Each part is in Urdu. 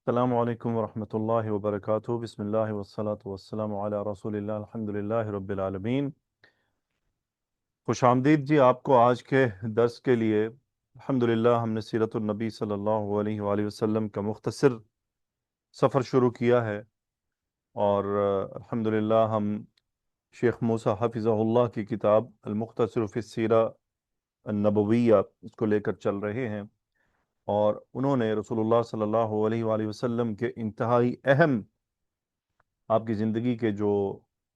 السلام علیکم ورحمۃ اللہ وبرکاتہ۔ بسم اللہ والصلاۃ والسلام علی رسول اللہ الحمد للہ رب العالمین۔ خوش آمدید جی آپ کو آج کے درس کے لیے۔ الحمدللہ ہم نے سیرت النبی صلی اللہ علیہ وآلہ وسلم کا مختصر سفر شروع کیا ہے، اور الحمدللہ ہم شیخ موسیٰ حفظہ اللہ کی کتاب المختصر فی السیرہ النبویہ اس کو لے کر چل رہے ہیں، اور انہوں نے رسول اللہ صلی اللہ علیہ وآلہ وسلم کے انتہائی اہم آپ کی زندگی کے جو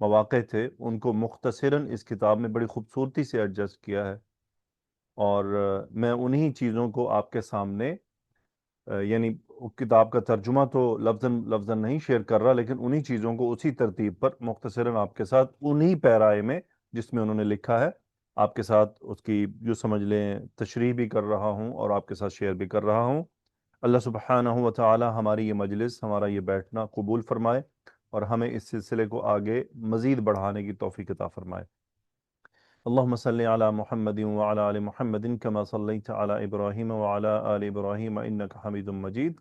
مواقع تھے ان کو مختصراً اس کتاب میں بڑی خوبصورتی سے ایڈجسٹ کیا ہے، اور میں انہی چیزوں کو آپ کے سامنے یعنی کتاب کا ترجمہ تو لفظاً نہیں شیئر کر رہا، لیکن انہی چیزوں کو اسی ترتیب پر مختصراً آپ کے ساتھ انہی پیرائے میں جس میں انہوں نے لکھا ہے آپ کے ساتھ اس کی جو سمجھ لیں تشریح بھی کر رہا ہوں اور آپ کے ساتھ شیئر بھی کر رہا ہوں۔ اللہ سبحانہ و تعالی ہماری یہ مجلس، ہمارا یہ بیٹھنا قبول فرمائے، اور ہمیں اس سلسلے کو آگے مزید بڑھانے کی توفیق عطا فرمائے۔ اللہم صلی علی محمد وعلی آل محمد کما صلیت علی ابراہیم وعلی آل ابراہیم انکا حمید مجید۔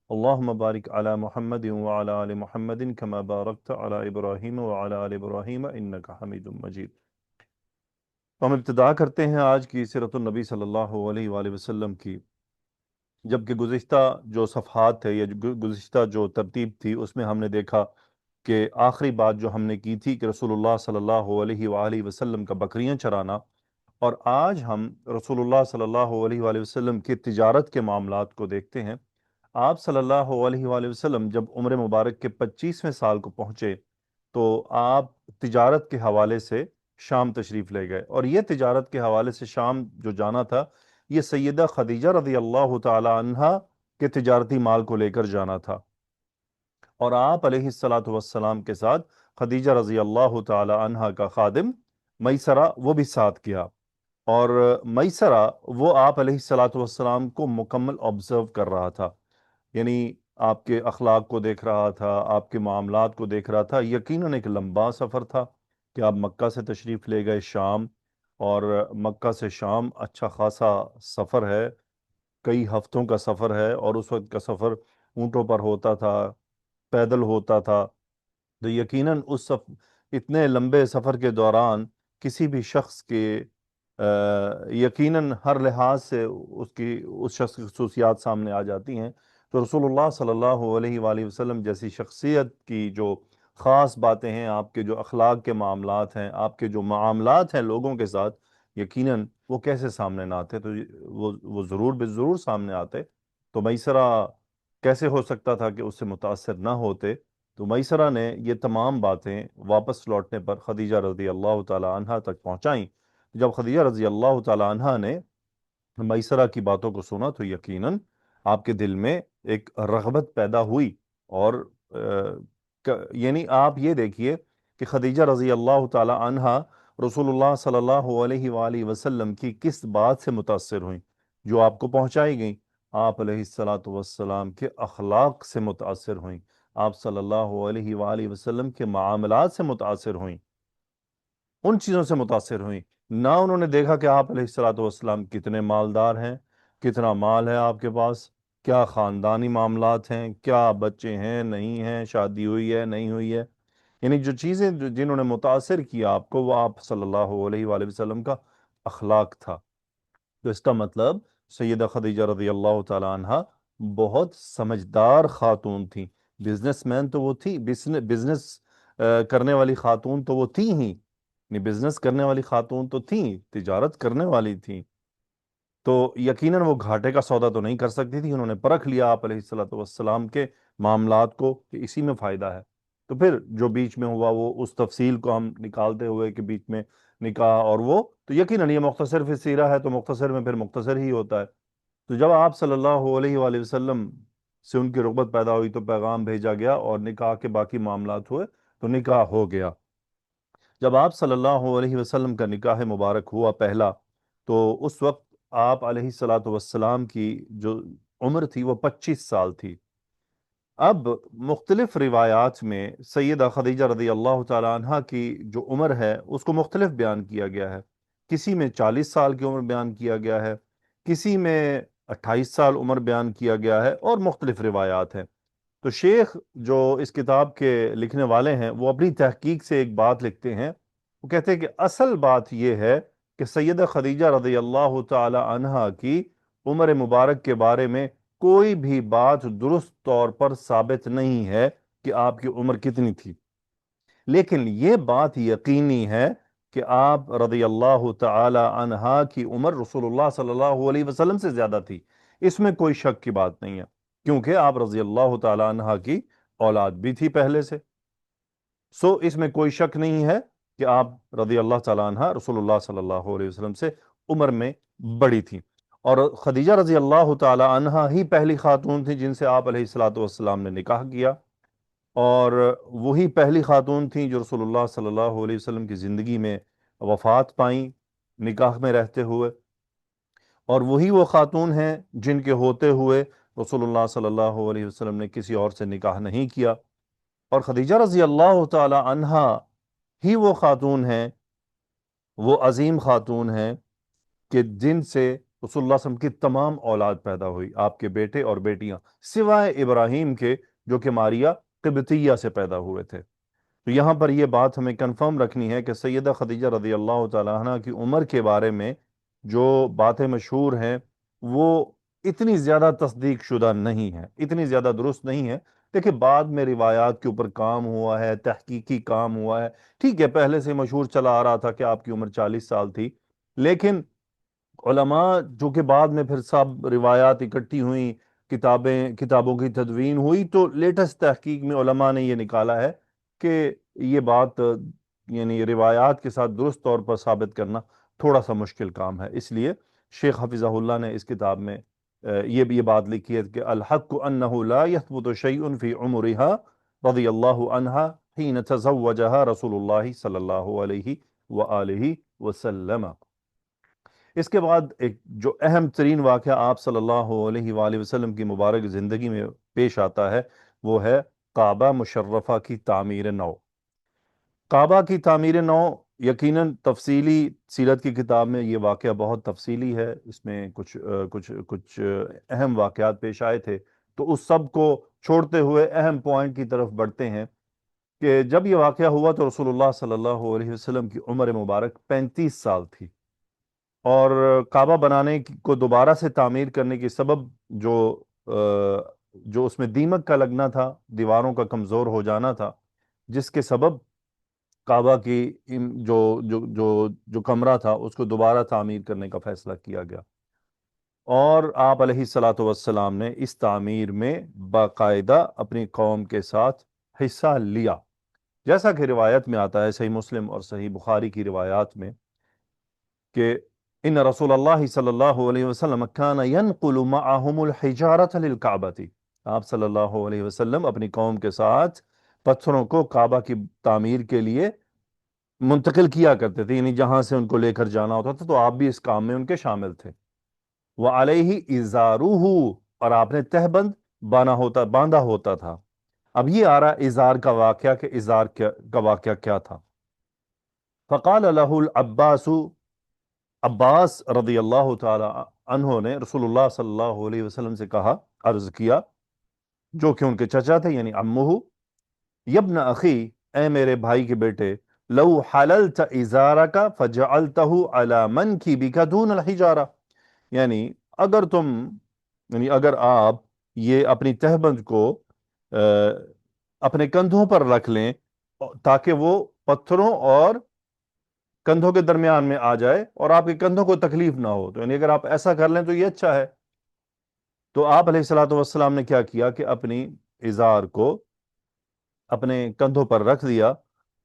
اللہم بارک علی محمد وعلی آل محمد کما بارکت علی ابراہیم وعلی آل ابراہیم انکا حمید مجید۔ ہم ابتدا کرتے ہیں آج کی سیرت النبی صلی اللہ علیہ وآلہ وسلم کی، جبکہ گزشتہ جو صفحات تھے یا گزشتہ جو ترتیب تھی اس میں ہم نے دیکھا کہ آخری بات جو ہم نے کی تھی کہ رسول اللہ صلی اللہ علیہ وآلہ وسلم کا بکریاں چرانا، اور آج ہم رسول اللہ صلی اللہ علیہ وآلہ وسلم کی تجارت کے معاملات کو دیکھتے ہیں۔ آپ صلی اللہ علیہ وآلہ وسلم جب عمر مبارک کے 25ویں سال کو پہنچے تو آپ تجارت کے حوالے سے شام تشریف لے گئے، اور یہ تجارت کے حوالے سے شام جو جانا تھا یہ سیدہ خدیجہ رضی اللہ تعالی عنہا کے تجارتی مال کو لے کر جانا تھا، اور آپ علیہ الصلاۃ والسلام کے ساتھ خدیجہ رضی اللہ تعالی عنہا کا خادم میسرہ وہ بھی ساتھ کیا، اور میسرہ وہ آپ علیہ الصلاۃ والسلام کو مکمل آبزرو کر رہا تھا، یعنی آپ کے اخلاق کو دیکھ رہا تھا، آپ کے معاملات کو دیکھ رہا تھا۔ یقیناً ایک لمبا سفر تھا کہ آپ مکہ سے تشریف لے گئے شام، اور مکہ سے شام اچھا خاصا سفر ہے، کئی ہفتوں کا سفر ہے، اور اس وقت کا سفر اونٹوں پر ہوتا تھا، پیدل ہوتا تھا، تو یقیناً اتنے لمبے سفر کے دوران کسی بھی شخص کے یقیناً ہر لحاظ سے اس شخص کی خصوصیات سامنے آ جاتی ہیں۔ تو رسول اللہ صلی اللہ علیہ وآلہ وسلم جیسی شخصیت کی جو خاص باتیں ہیں، آپ کے جو اخلاق کے معاملات ہیں، آپ کے جو معاملات ہیں لوگوں کے ساتھ، یقیناً وہ کیسے سامنے نہ آتے، تو وہ ضرور بے ضرور سامنے آتے۔ تو میسرہ کیسے ہو سکتا تھا کہ اس سے متاثر نہ ہوتے؟ تو میسرہ نے یہ تمام باتیں واپس لوٹنے پر خدیجہ رضی اللہ تعالی عنہا تک پہنچائیں۔ جب خدیجہ رضی اللہ تعالی عنہا نے میسرہ کی باتوں کو سنا تو یقیناً آپ کے دل میں ایک رغبت پیدا ہوئی، اور یعنی آپ یہ دیکھیے کہ خدیجہ رضی اللہ تعالی عنہا رسول اللہ صلی اللہ علیہ وآلہ وسلم کی کس بات سے متاثر ہوئیں جو آپ کو پہنچائی گئیں؟ آپ علیہ الصلاۃ والسلام کے اخلاق سے متاثر ہوئیں، آپ صلی اللہ علیہ وآلہ وسلم کے معاملات سے متاثر ہوئیں، ان چیزوں سے متاثر ہوئیں۔ نہ انہوں نے دیکھا کہ آپ علیہ الصلاۃ والسلام کتنے مالدار ہیں، کتنا مال ہے آپ کے پاس، کیا خاندانی معاملات ہیں، کیا بچے ہیں نہیں ہیں، شادی ہوئی ہے نہیں ہوئی ہے، یعنی جو چیزیں جنہوں نے متاثر کیا آپ کو وہ آپ صلی اللہ علیہ وآلہ وسلم کا اخلاق تھا۔ تو اس کا مطلب سیدہ خدیجہ رضی اللہ تعالی عنہا بہت سمجھدار خاتون تھیں، بزنس مین تو وہ تھی، بزنس کرنے والی خاتون تو وہ تھی ہی، یعنی بزنس کرنے والی خاتون تو تھیں، تجارت کرنے والی تھیں، تو یقیناً وہ گھاٹے کا سودا تو نہیں کر سکتی تھی۔ انہوں نے پرکھ لیا آپ علیہ الصلاۃ والسلام کے معاملات کو کہ اسی میں فائدہ ہے، تو پھر جو بیچ میں ہوا وہ اس تفصیل کو ہم نکالتے ہوئے کہ بیچ میں نکاح اور وہ تو یقیناً یہ مختصر فی سیرہ ہے، تو مختصر میں پھر مختصر ہی ہوتا ہے۔ تو جب آپ صلی اللہ علیہ وآلہ وسلم سے ان کی رغبت پیدا ہوئی تو پیغام بھیجا گیا، اور نکاح کے باقی معاملات ہوئے تو نکاح ہو گیا۔ جب آپ صلی اللہ علیہ وسلم کا نکاح مبارک ہوا پہلا، تو اس وقت آپ علیہ الصلاۃ والسلام کی جو عمر تھی وہ 25 سال تھی۔ اب مختلف روایات میں سیدہ خدیجہ رضی اللہ تعالی عنہ کی جو عمر ہے اس کو مختلف بیان کیا گیا ہے، کسی میں 40 سال کی عمر بیان کیا گیا ہے، کسی میں 28 سال عمر بیان کیا گیا ہے، اور مختلف روایات ہیں۔ تو شیخ جو اس کتاب کے لکھنے والے ہیں وہ اپنی تحقیق سے ایک بات لکھتے ہیں، وہ کہتے ہیں کہ اصل بات یہ ہے کہ سیدہ خدیجہ رضی اللہ تعالی عنہا کی عمر مبارک کے بارے میں کوئی بھی بات درست طور پر ثابت نہیں ہے کہ آپ کی عمر کتنی تھی، لیکن یہ بات یقینی ہے کہ آپ رضی اللہ تعالی عنہا کی عمر رسول اللہ صلی اللہ علیہ وسلم سے زیادہ تھی، اس میں کوئی شک کی بات نہیں ہے، کیونکہ آپ رضی اللہ تعالی عنہا کی اولاد بھی تھی پہلے سے، اس میں کوئی شک نہیں ہے کہ آپ رضی اللہ تعالی عنہا رسول اللہ صلی اللہ علیہ وسلم سے عمر میں بڑی تھی، اور خدیجہ رضی اللہ تعالی عنہا ہی پہلی خاتون تھی جن سے آپ علیہ الصلوۃ والسلام نے نکاح کیا، اور وہی پہلی خاتون تھیں جو رسول اللہ صلی اللہ علیہ وسلم کی زندگی میں وفات پائیں نکاح میں رہتے ہوئے، اور وہی وہ خاتون ہیں جن کے ہوتے ہوئے رسول اللہ صلی اللہ علیہ وسلم نے کسی اور سے نکاح نہیں کیا، اور خدیجہ رضی اللہ تعالی عنہا ہی وہ خاتون ہیں، وہ عظیم خاتون ہیں کہ جن سے رسول اللہ صلی اللہ علیہ وسلم کی تمام اولاد پیدا ہوئی، آپ کے بیٹے اور بیٹیاں سوائے ابراہیم کے جو کہ ماریہ قبطیہ سے پیدا ہوئے تھے۔ تو یہاں پر یہ بات ہمیں کنفرم رکھنی ہے کہ سیدہ خدیجہ رضی اللہ تعالی عنہ کی عمر کے بارے میں جو باتیں مشہور ہیں وہ اتنی زیادہ تصدیق شدہ نہیں ہیں، اتنی زیادہ درست نہیں ہیں۔ دیکھیں بعد میں روایات کے اوپر کام ہوا ہے، تحقیقی کام ہوا ہے، ٹھیک ہے پہلے سے مشہور چلا آ رہا تھا کہ آپ کی عمر 40 سال تھی، لیکن علماء جو کہ بعد میں پھر سب روایات اکٹھی ہوئیں، کتابوں کی تدوین ہوئی، تو لیٹسٹ تحقیق میں علماء نے یہ نکالا ہے کہ یہ بات یعنی روایات کے ساتھ درست طور پر ثابت کرنا تھوڑا سا مشکل کام ہے، اس لیے شیخ حفظہ اللہ نے اس کتاب میں یہ بات لکھی ہے کہ الحق انہ لا یثبت شیء فی عمرها رضی اللہ عنہ حین تزوجها رسول اللہ صلی اللہ علیہ وآلہ وسلم۔ اس کے بعد ایک جو اہم ترین واقعہ آپ صلی اللہ علیہ وآلہ وسلم کی مبارک زندگی میں پیش آتا ہے وہ ہے کعبہ مشرفہ کی تعمیر نو۔ کعبہ کی تعمیر نو یقیناً تفصیلی سیرت کی کتاب میں یہ واقعہ بہت تفصیلی ہے، اس میں کچھ اہم واقعات پیش آئے تھے، تو اس سب کو چھوڑتے ہوئے اہم پوائنٹ کی طرف بڑھتے ہیں کہ جب یہ واقعہ ہوا تو رسول اللہ صلی اللہ علیہ وسلم کی عمر مبارک 35 سال تھی، اور کعبہ بنانے کو دوبارہ سے تعمیر کرنے کی سبب جو اس میں دیمک کا لگنا تھا، دیواروں کا کمزور ہو جانا تھا، جس کے سبب کعبہ کی جو کمرہ تھا اس کو دوبارہ تعمیر کرنے کا فیصلہ کیا گیا، اور آپ علیہ الصلوۃ والسلام نے اس تعمیر میں باقاعدہ اپنی قوم کے ساتھ حصہ لیا، جیسا کہ روایت میں آتا ہے صحیح مسلم اور صحیح بخاری کی روایات میں کہ ان رسول اللہ صلی اللہ علیہ وسلم کان ینقل معهم الحجارة للکعبۃ، آپ صلی اللہ علیہ وسلم اپنی قوم کے ساتھ پتھروں کو کعبہ کی تعمیر کے لیے منتقل کیا کرتے تھے، یعنی جہاں سے ان کو لے کر جانا ہوتا تھا تو آپ بھی اس کام میں ان کے شامل تھے۔ وعلیہ ازارہ، اور آپ نے تہبند باندھا ہوتا تھا۔ اب یہ آ رہا ازار کا واقعہ کہ ازار کا واقعہ کیا تھا۔ فقال لہ العباس، عباس رضی اللہ تعالی عنہ نے رسول اللہ صلی اللہ علیہ وسلم سے کہا، عرض کیا، جو کہ ان کے چچا تھے یعنی عمہ، یبن اخی، اے میرے بھائی کے بیٹے، لو حللت ازارک فجعلتہ علی منکبک دون الحجارہ، یعنی اگر آپ یہ اپنی تہبند کو اپنے کندھوں پر رکھ لیں تاکہ وہ پتھروں اور کندھوں کے درمیان میں آ جائے اور آپ کے کندھوں کو تکلیف نہ ہو، تو یعنی اگر آپ ایسا کر لیں تو یہ اچھا ہے۔ تو آپ علیہ الصلوۃ والسلام نے کیا کیا کہ اپنی ازار کو اپنے کندھوں پر رکھ دیا،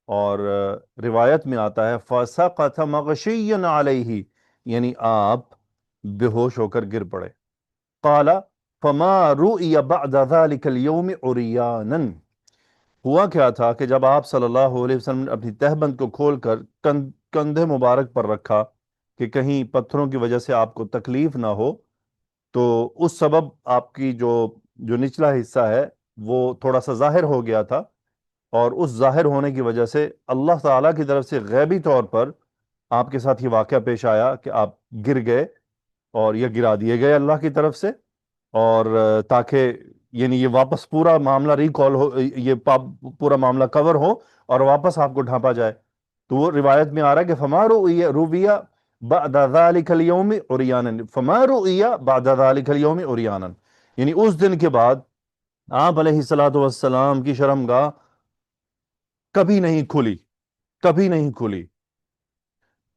اور روایت میں آتا ہے فَسَقَطَ مَغْشِيًّا عَلَيْهِ، یعنی آپ بے ہوش ہو کر گر پڑے۔ قال فما رؤي بعد ذلك اليوم عريانا، ہوا کیا تھا کہ جب آپ صلی اللہ علیہ وسلم نے اپنی تہبند کو کھول کر کندھے مبارک پر رکھا کہ کہیں پتھروں کی وجہ سے آپ کو تکلیف نہ ہو، تو اس سبب آپ کی جو نچلا حصہ ہے وہ تھوڑا سا ظاہر ہو گیا تھا، اور اس ظاہر ہونے کی وجہ سے اللہ تعالیٰ کی طرف سے غیبی طور پر آپ کے ساتھ یہ واقعہ پیش آیا کہ آپ گر گئے اور یہ گرا دیے گئے اللہ کی طرف سے، اور تاکہ یعنی یہ واپس پورا معاملہ ریکال ہو، یہ پورا معاملہ کور ہو اور واپس آپ کو ڈھانپا جائے. تو وہ روایت میں آ رہا ہے کہ فما رویہ بعد ذلك اليوم عريانا، فما رویہ بعد ذلك اليوم عريانا، یعنی اس دن کے بعد آپ علیہ الصلوۃ والسلام کی شرمگاہ کبھی نہیں کھلی، کبھی نہیں کھلی.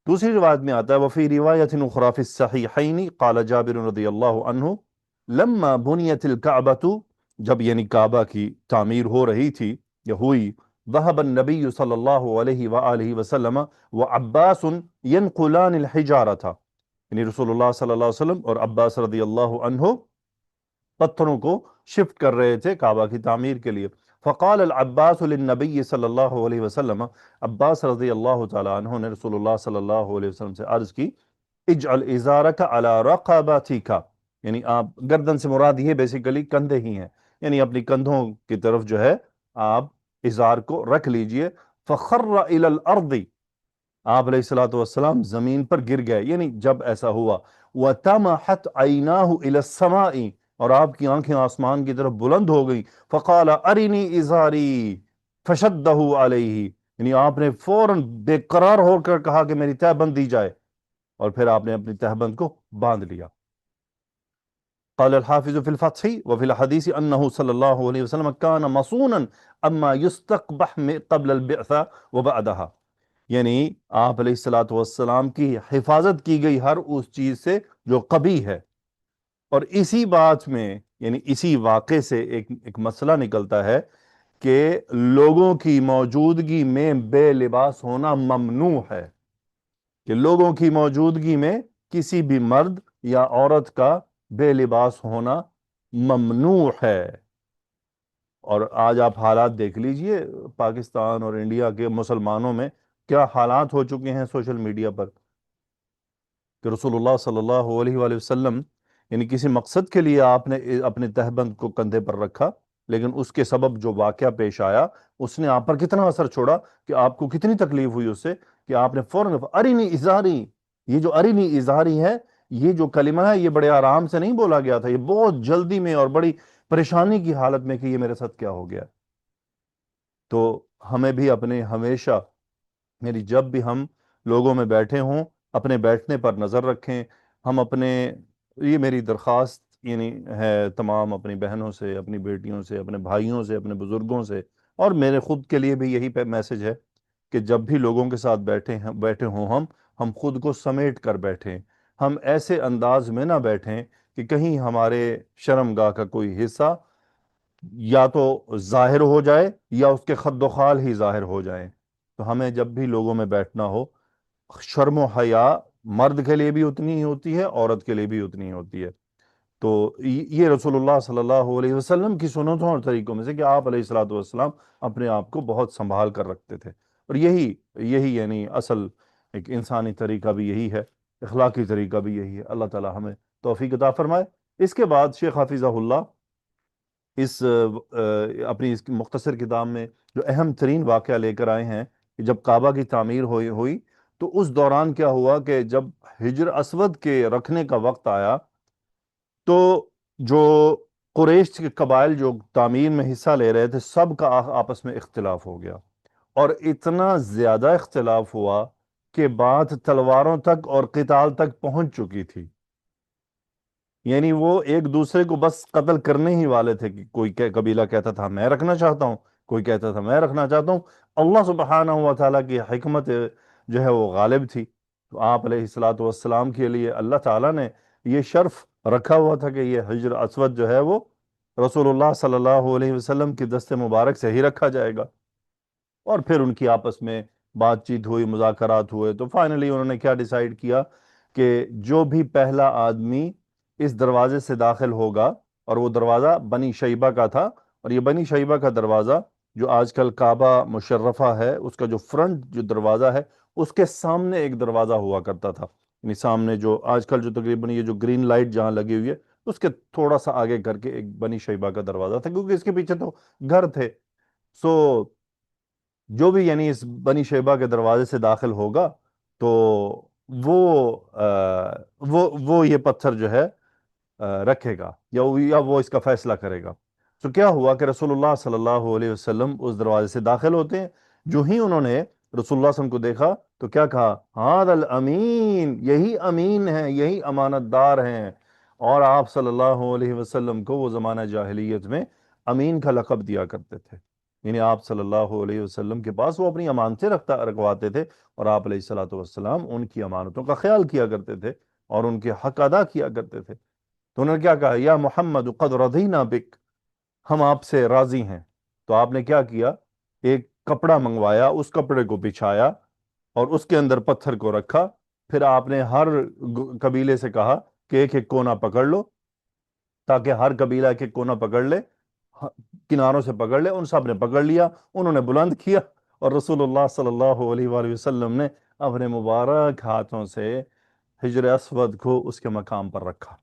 دوسری روایت میں آتا ہے وفی روایت اخری فی الصحیحین قال جابر رضی اللہ عنہ لما بنیت الکعبۃ، جب یعنی کعبہ کی تعمیر ہو رہی تھی یا ہوئی، ذهب النبی صلی اللہ علیہ وآلہ وسلم وعباس ينقلان الحجارۃ، یعنی رسول اللہ صلی اللہ علیہ وسلم اور عباس رضی اللہ عنہ پتھروں کو شفٹ کر رہے تھے کعبہ کی تعمیر کے لیے. فقال العباس للنبی صلی اللہ علیہ وسلم، عباس رضی اللہ تعالی عنہ نے رسول اللہ صلی اللہ علیہ وسلم سے عرض کی اجعل ازارک علی رقبتک، یعنی آپ، گردن سے مراد یہ بیسیکلی کندھے ہی ہیں، یعنی اپنی کندھوں کی طرف جو ہے آپ ازار کو رکھ لیجئے. فخر الی الارض، آپ علیہ الصلوۃ والسلام زمین پر گر گئے، یعنی جب ایسا ہوا. وَتَمَحَتْ عَيْنَاهُ إِلَى السَّمَاءِ، اور آپ کی آنکھیں آسمان کی طرف بلند ہو گئیں. فَقَالَ أَرِنِي إِزَارِي فَشَدَّهُ عَلَيْهِ، یعنی آپ نے فوراً بے قرار ہو کر کہا کہ میری تہہ بند دی جائے، اور پھر آپ نے اپنی تہہ بند کو باندھ لیا. قال الحافظ في الفتح وفي الحديث أنه صلى الله عليه وسلم كان مصونا أما يستقبح قبل البعثة وبعدها، یعنی آپ علیہ الصلوۃ والسلام کی حفاظت کی گئی ہر اس چیز سے جو قبیح ہے. اور اسی بات میں، یعنی اسی واقعے سے ایک مسئلہ نکلتا ہے کہ لوگوں کی موجودگی میں بے لباس ہونا ممنوع ہے، کہ لوگوں کی موجودگی میں کسی بھی مرد یا عورت کا بے لباس ہونا ممنوع ہے. اور آج آپ حالات دیکھ لیجئے پاکستان اور انڈیا کے مسلمانوں میں کیا حالات ہو چکے ہیں سوشل میڈیا پر، کہ رسول اللہ صلی اللہ علیہ وآلہ وسلم یعنی کسی مقصد کے لیے آپ نے اپنے تہبند کو کندھے پر رکھا، لیکن اس کے سبب جو واقعہ پیش آیا اس نے آپ پر کتنا اثر چھوڑا، کہ آپ کو کتنی تکلیف ہوئی اس سے، کہ آپ نے فوراً ارینی ازاری، یہ جو ارینی ازاری ہے، یہ جو کلمہ ہے یہ بڑے آرام سے نہیں بولا گیا تھا، یہ بہت جلدی میں اور بڑی پریشانی کی حالت میں کہ یہ میرے ساتھ کیا ہو گیا. تو ہمیں بھی اپنے ہمیشہ، یعنی جب بھی ہم لوگوں میں بیٹھے ہوں اپنے بیٹھنے پر نظر رکھیں. ہم اپنے، یہ میری درخواست یعنی ہے تمام اپنی بہنوں سے، اپنی بیٹیوں سے، اپنے بھائیوں سے، اپنے بزرگوں سے، اور میرے خود کے لیے بھی یہی میسج ہے کہ جب بھی لوگوں کے ساتھ بیٹھے ہوں ہم خود کو سمیٹ کر بیٹھیں. ہم ایسے انداز میں نہ بیٹھیں کہ کہیں ہمارے شرمگاہ کا کوئی حصہ یا تو ظاہر ہو جائے یا اس کے خد و خال ہی ظاہر ہو جائیں. تو ہمیں جب بھی لوگوں میں بیٹھنا ہو، شرم و حیا مرد کے لیے بھی اتنی ہی ہوتی ہے، عورت کے لیے بھی اتنی ہی ہوتی ہے. تو یہ رسول اللہ صلی اللہ علیہ وسلم کی سنتوں اور طریقوں میں سے کہ آپ علیہ الصلوۃ والسلام اپنے آپ کو بہت سنبھال کر رکھتے تھے. اور یہی یعنی اصل ایک انسانی طریقہ بھی یہی ہے، اخلاقی طریقہ بھی یہی ہے. اللہ تعالی ہمیں توفیق عطا فرمائے. اس کے بعد شیخ حفظہ اللہ اپنی اس مختصر کتاب میں جو اہم ترین واقعہ لے کر آئے ہیں کہ جب کعبہ کی تعمیر ہوئی تو اس دوران کیا ہوا کہ جب حجر اسود کے رکھنے کا وقت آیا تو جو قریش کے قبائل جو تعمیر میں حصہ لے رہے تھے سب کا آپس میں اختلاف ہو گیا، اور اتنا زیادہ اختلاف ہوا کہ بات تلواروں تک اور قتال تک پہنچ چکی تھی. یعنی وہ ایک دوسرے کو بس قتل کرنے ہی والے تھے، کہ کوئی قبیلہ کہتا تھا میں رکھنا چاہتا ہوں، کوئی کہتا تھا میں رکھنا چاہتا ہوں. اللہ سبحانہ و تعالیٰ کی حکمت جو ہے وہ غالب تھی. تو آپ علیہ الصلوۃ والسلام کے لیے اللہ تعالیٰ نے یہ شرف رکھا ہوا تھا کہ یہ حجر اسود جو ہے وہ رسول اللہ صلی اللہ علیہ وسلم کی دست مبارک سے ہی رکھا جائے گا. اور پھر ان کی آپس میں بات چیت ہوئی، مذاکرات ہوئے، تو فائنلی انہوں نے کیا ڈیسائیڈ کیا کہ جو بھی پہلا آدمی اس دروازے سے داخل ہوگا، اور وہ دروازہ بنی شیبہ کا تھا، اور یہ بنی شیبہ کا دروازہ جو آج کل کعبہ مشرفہ ہے اس کا جو فرنٹ جو دروازہ ہے اس کے سامنے ایک دروازہ ہوا کرتا تھا، یعنی سامنے جو آج کل جو تقریباً یہ جو گرین لائٹ جہاں لگی ہوئی ہے اس کے تھوڑا سا آگے کر کے ایک بنی شیبہ کا دروازہ تھا، کیونکہ اس کے پیچھے تو گھر تھے. سو جو بھی یعنی اس بنی شیبہ کے دروازے سے داخل ہوگا تو وہ وہ یہ پتھر جو ہے رکھے گا، یا وہ اس کا فیصلہ کرے گا. تو کیا ہوا کہ رسول اللہ صلی اللہ علیہ وسلم اس دروازے سے داخل ہوتے ہیں، جو ہی انہوں نے رسول اللہ صلی اللہ علیہ وسلم کو دیکھا تو کیا کہا؟ ہذا الامین، یہی امین ہیں، یہی امانت دار ہیں۔ اور آپ صلی اللہ علیہ وسلم کو وہ زمانہ جاہلیت میں امین کا لقب دیا کرتے تھے، یعنی آپ صلی اللہ علیہ وسلم کے پاس وہ اپنی امانتیں رکھواتے تھے، اور آپ علیہ الصلوۃ والسلام ان کی امانتوں کا خیال کیا کرتے تھے اور ان کے حق ادا کیا کرتے تھے۔ تو انہوں نے کیا کہا؟ یا محمد قد رضینا بک، ہم آپ سے راضی ہیں۔ تو آپ نے کیا کیا؟ ایک کپڑا منگوایا، اس کپڑے کو بچھایا اور اس کے اندر پتھر کو رکھا، پھر آپ نے ہر قبیلے سے کہا کہ ایک ایک کونا پکڑ لو، تاکہ ہر قبیلہ ایک ایک کونا پکڑ لے، کناروں سے پکڑ لے۔ ان سب نے پکڑ لیا، انہوں نے بلند کیا، اور رسول اللہ صلی اللہ علیہ وآلہ وسلم نے اپنے مبارک ہاتھوں سے حجر اسود کو اس کے مقام پر رکھا۔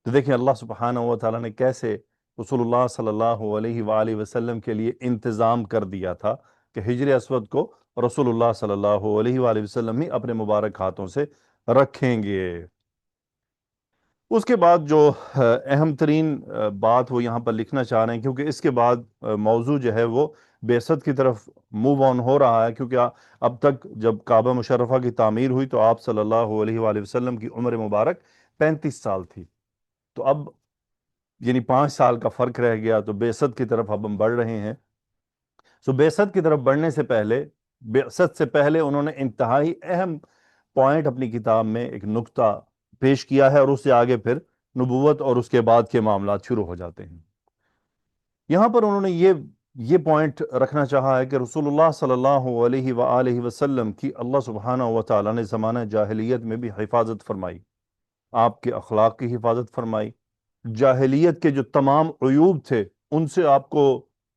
تو دیکھیں اللہ سبحانہ و تعالیٰ نے کیسے رسول اللہ صلی اللہ علیہ وآلہ وسلم کے لیے انتظام کر دیا تھا کہ حجر اسود کو رسول اللہ صلی اللہ علیہ وآلہ وسلم ہی اپنے مبارک ہاتھوں سے رکھیں گے۔ اس کے بعد جو اہم ترین بات وہ یہاں پر لکھنا چاہ رہے ہیں، کیونکہ اس کے بعد موضوع جو ہے وہ بعثت کی طرف موو آن ہو رہا ہے، کیونکہ اب تک جب کعبہ مشرفہ کی تعمیر ہوئی تو آپ صلی اللہ علیہ وآلہ وسلم کی عمر مبارک 35 سال تھی۔ تو اب یعنی 5 سال کا فرق رہ گیا، تو بعثت کی طرف اب ہم بڑھ رہے ہیں۔ سو بعثت کی طرف بڑھنے سے پہلے، بعثت سے پہلے انہوں نے انتہائی اہم پوائنٹ اپنی کتاب میں ایک نقطہ پیش کیا ہے، اور اس سے آگے پھر نبوت اور اس کے بعد کے معاملات شروع ہو جاتے ہیں۔ یہاں پر انہوں نے یہ پوائنٹ رکھنا چاہا ہے کہ رسول اللہ صلی اللہ علیہ وآلہ وسلم کی اللہ سبحانہ و تعالیٰ نے زمانہ جاہلیت میں بھی حفاظت فرمائی، آپ کے اخلاق کی حفاظت فرمائی، جاہلیت کے جو تمام عیوب تھے ان سے آپ کو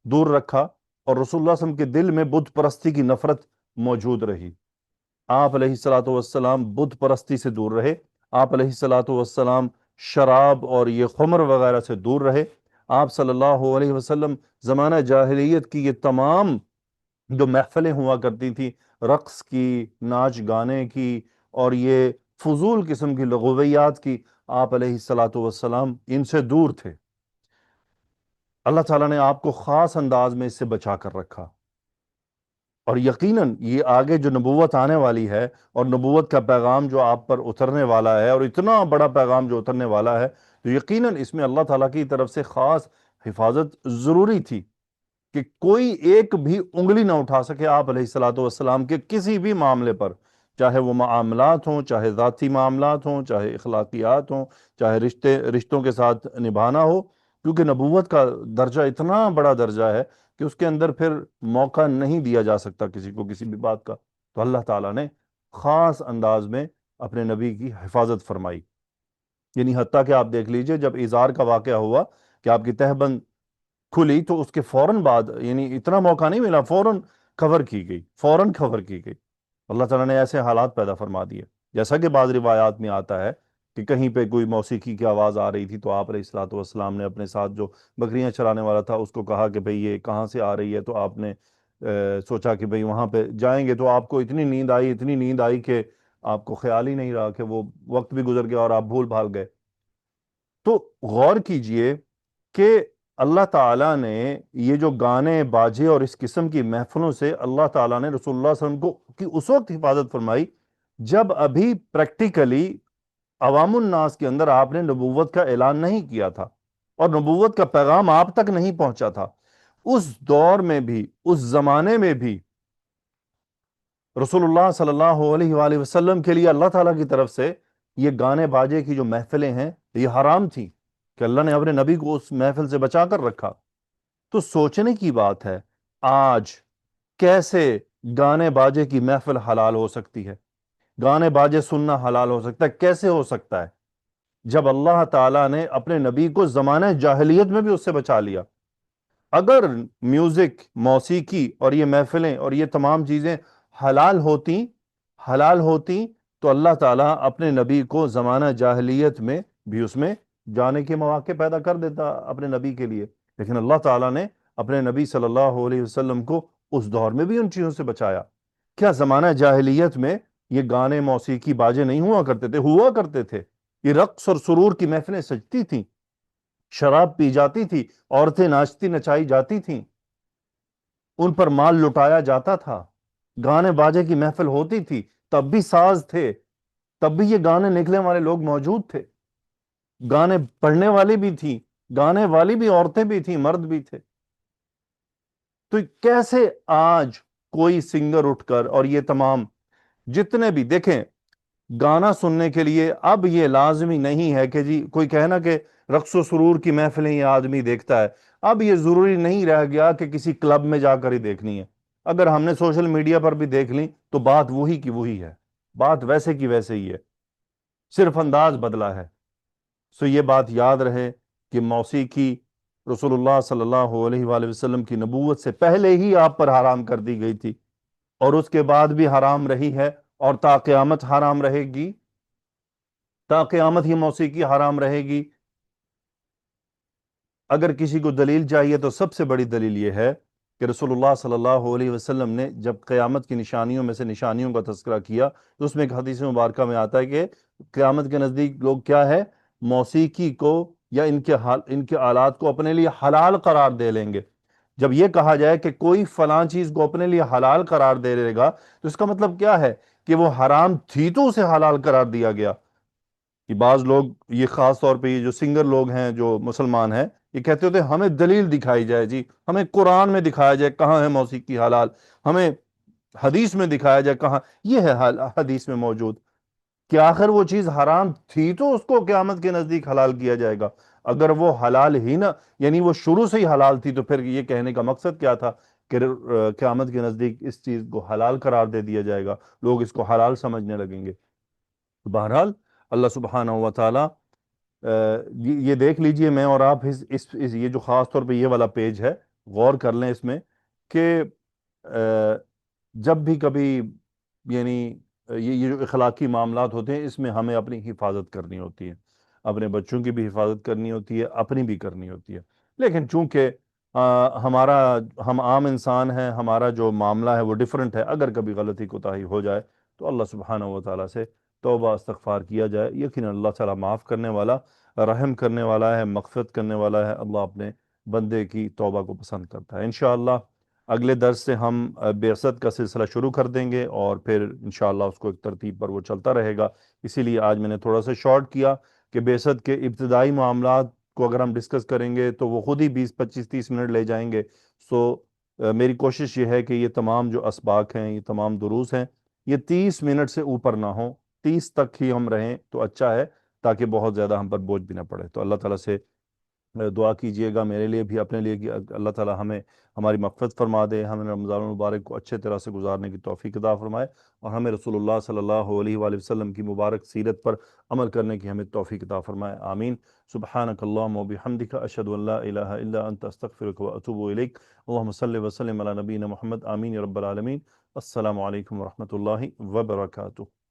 دور رکھا، اور رسول اللہ صلی اللہ علیہ وسلم کے دل میں بت پرستی کی نفرت موجود رہی۔ آپ علیہ الصلوۃ والسلام بت پرستی سے دور رہے، آپ علیہ الصلوۃ والسلام شراب اور یہ خمر وغیرہ سے دور رہے، آپ صلی اللہ علیہ وسلم زمانہ جاہلیت کی یہ تمام جو محفلیں ہوا کرتی تھیں، رقص کی، ناچ گانے کی، اور یہ فضول قسم کی لغویات کی، آپ علیہ الصلوۃ والسلام ان سے دور تھے۔ اللہ تعالیٰ نے آپ کو خاص انداز میں اس سے بچا کر رکھا، اور یقیناً یہ آگے جو نبوت آنے والی ہے اور نبوت کا پیغام جو آپ پر اترنے والا ہے، اور اتنا بڑا پیغام جو اترنے والا ہے، تو یقیناً اس میں اللہ تعالیٰ کی طرف سے خاص حفاظت ضروری تھی کہ کوئی ایک بھی انگلی نہ اٹھا سکے آپ علیہ الصلوۃ والسلام کے کسی بھی معاملے پر، چاہے وہ معاملات ہوں، چاہے ذاتی معاملات ہوں، چاہے اخلاقیات ہوں، چاہے رشتوں کے ساتھ نبھانا ہو، کیونکہ نبوت کا درجہ اتنا بڑا درجہ ہے کہ اس کے اندر پھر موقع نہیں دیا جا سکتا کسی کو کسی بھی بات کا۔ تو اللہ تعالیٰ نے خاص انداز میں اپنے نبی کی حفاظت فرمائی، یعنی حتیٰ کہ آپ دیکھ لیجئے جب اظہار کا واقعہ ہوا کہ آپ کی تہبند کھلی تو اس کے فوراً بعد، یعنی اتنا موقع نہیں ملا، فوراً کور کی گئی۔ اللہ تعالیٰ نے ایسے حالات پیدا فرما دیے، جیسا کہ بعض روایات میں آتا ہے کہ کہیں پہ کوئی موسیقی کی آواز آ رہی تھی تو آپ علیہ الصلوۃ والسلام نے اپنے ساتھ جو بکریاں چرانے والا تھا اس کو کہا کہ بھئی یہ کہاں سے آ رہی ہے، تو آپ نے سوچا کہ بھئی وہاں پہ جائیں گے، تو آپ کو اتنی نیند آئی کہ آپ کو خیال ہی نہیں رہا، کہ وہ وقت بھی گزر گیا اور آپ بھول بھال گئے۔ تو غور کیجئے کہ اللہ تعالیٰ نے یہ جو گانے باجے اور اس قسم کی محفلوں سے اللہ تعالیٰ نے رسول اللہ صلی اللہ علیہ وسلم کی اس وقت حفاظت فرمائی جب ابھی پریکٹیکلی عوام الناس کے اندر آپ نے نبوت کا اعلان نہیں کیا تھا، اور نبوت کا پیغام آپ تک نہیں پہنچا تھا۔ اس دور میں بھی، اس زمانے میں بھی رسول اللہ صلی اللہ علیہ وآلہ وسلم کے لیے اللہ تعالیٰ کی طرف سے یہ گانے باجے کی جو محفلیں ہیں یہ حرام تھیں، کہ اللہ نے اپنے نبی کو اس محفل سے بچا کر رکھا۔ تو سوچنے کی بات ہے، آج کیسے گانے باجے کی محفل حلال ہو سکتی ہے، گانے باجے سننا حلال ہو سکتا ہے؟ کیسے ہو سکتا ہے جب اللہ تعالیٰ نے اپنے نبی کو زمانہ جاہلیت میں بھی اس سے بچا لیا؟ اگر میوزک، موسیقی اور یہ محفلیں اور یہ تمام چیزیں حلال ہوتی تو اللہ تعالیٰ اپنے نبی کو زمانہ جاہلیت میں بھی اس میں جانے کے مواقع پیدا کر دیتا اپنے نبی کے لیے، لیکن اللہ تعالیٰ نے اپنے نبی صلی اللہ علیہ وسلم کو اس دور میں بھی ان چیزوں سے بچایا۔ کیا زمانہ جاہلیت میں یہ گانے، موسیقی، باجے نہیں ہوا کرتے تھے؟ ہوا کرتے تھے، یہ رقص اور سرور کی محفلیں سجتی تھیں، شراب پی جاتی تھی، عورتیں ناچتی نچائی جاتی تھیں، ان پر مال لٹایا جاتا تھا، گانے باجے کی محفل ہوتی تھی، تب بھی ساز تھے، تب بھی یہ گانے نکلنے والے لوگ موجود تھے، گانے پڑھنے والی بھی تھیں، گانے والی بھی عورتیں بھی تھیں، مرد بھی تھے۔ تو کیسے آج کوئی سنگر اٹھ کر، اور یہ تمام جتنے بھی دیکھیں، گانا سننے کے لیے اب یہ لازمی نہیں ہے کہ جی کوئی کہنا کہ رقص و سرور کی محفلیں یہ آدمی دیکھتا ہے، اب یہ ضروری نہیں رہ گیا کہ کسی کلب میں جا کر ہی دیکھنی ہے۔ اگر ہم نے سوشل میڈیا پر بھی دیکھ لی تو بات وہی کی وہی ہے، بات ویسے کی ویسے ہی ہے، صرف انداز بدلا ہے۔ سو یہ بات یاد رہے کہ موسیقی رسول اللہ صلی اللہ علیہ وآلہ وسلم کی نبوت سے پہلے ہی آپ پر حرام کر دی گئی تھی، اور اس کے بعد بھی حرام رہی ہے، اور تا قیامت حرام رہے گی، تا قیامت ہی موسیقی حرام رہے گی۔ اگر کسی کو دلیل چاہیے تو سب سے بڑی دلیل یہ ہے کہ رسول اللہ صلی اللہ علیہ وسلم نے جب قیامت کی نشانیوں میں سے نشانیوں کا تذکرہ کیا تو اس میں ایک حدیث مبارکہ میں آتا ہے کہ قیامت کے نزدیک لوگ کیا ہے، موسیقی کو یا ان کے آلات کو اپنے لیے حلال قرار دے لیں گے۔ جب یہ کہا جائے کہ کوئی فلاں چیز کو اپنے لیے حلال قرار دے لے گا تو اس کا مطلب کیا ہے کہ وہ حرام تھی تو اسے حلال قرار دیا گیا۔ کہ بعض لوگ، یہ خاص طور پہ یہ جو سنگر لوگ ہیں جو مسلمان ہیں، یہ کہتے ہوتے ہیں ہمیں دلیل دکھائی جائے، جی ہمیں قرآن میں دکھایا جائے کہاں ہے موسیقی حلال، ہمیں حدیث میں دکھایا جائے کہاں یہ ہے حدیث میں موجود، کہ آخر وہ چیز حرام تھی تو اس کو قیامت کے نزدیک حلال کیا جائے گا۔ اگر وہ حلال ہی نہ، یعنی وہ شروع سے ہی حلال تھی، تو پھر یہ کہنے کا مقصد کیا تھا کہ قیامت کے نزدیک اس چیز کو حلال قرار دے دیا جائے گا، لوگ اس کو حلال سمجھنے لگیں گے۔ بہرحال اللہ سبحانہ و تعالی، یہ دیکھ لیجئے، میں اور آپ یہ جو خاص طور پہ یہ والا پیج ہے، غور کر لیں اس میں کہ جب بھی کبھی، یعنی یہ جو اخلاقی معاملات ہوتے ہیں، اس میں ہمیں اپنی حفاظت کرنی ہوتی ہے، اپنے بچوں کی بھی حفاظت کرنی ہوتی ہے، اپنی بھی کرنی ہوتی ہے۔ لیکن چونکہ ہم عام انسان ہیں، ہمارا جو معاملہ ہے وہ ڈیفرنٹ ہے، اگر کبھی غلطی کوتاہی ہو جائے تو اللہ سبحانہ و تعالیٰ سے توبہ استغفار کیا جائے، یقیناً اللہ تعالیٰ معاف کرنے والا، رحم کرنے والا ہے، مغفرت کرنے والا ہے۔ اللہ اپنے بندے کی توبہ کو پسند کرتا ہے۔ انشاءاللہ اگلے درس سے ہم بعثت کا سلسلہ شروع کر دیں گے، اور پھر انشاءاللہ اس کو ایک ترتیب پر وہ چلتا رہے گا۔ اسی لیے آج میں نے تھوڑا سا شارٹ کیا کہ بعثت کے ابتدائی معاملات کو اگر ہم ڈسکس کریں گے تو وہ خود ہی 20 25 30 منٹ لے جائیں گے۔ سو میری کوشش یہ ہے کہ یہ تمام جو اسباق ہیں، یہ تمام دروس ہیں، یہ 30 منٹ سے اوپر نہ ہوں، 30 تک ہی ہم رہیں تو اچھا ہے، تاکہ بہت زیادہ ہم پر بوجھ بھی نہ پڑے۔ تو اللہ تعالیٰ سے دعا کیجئے گا میرے لیے بھی، اپنے لیے، کہ اللہ تعالیٰ ہمیں ہماری مغفرت فرما دے، ہمیں رمضان المبارک کو اچھے طرح سے گزارنے کی توفیق عطا فرمائے، اور ہمیں رسول اللہ صلی اللہ علیہ وآلہ وسلم کی مبارک سیرت پر عمل کرنے کی ہمیں توفیق عطا فرمائے، آمین۔ سبحانک اللہم و بحمدک، اشہد ان لا الہ الا انت، استغفرک و اتوب الیک۔ اللہم صلی وسلم علی نبینا محمد، آمین یا رب العالمین۔ السلام علیکم ورحمۃ اللہ وبرکاتہ۔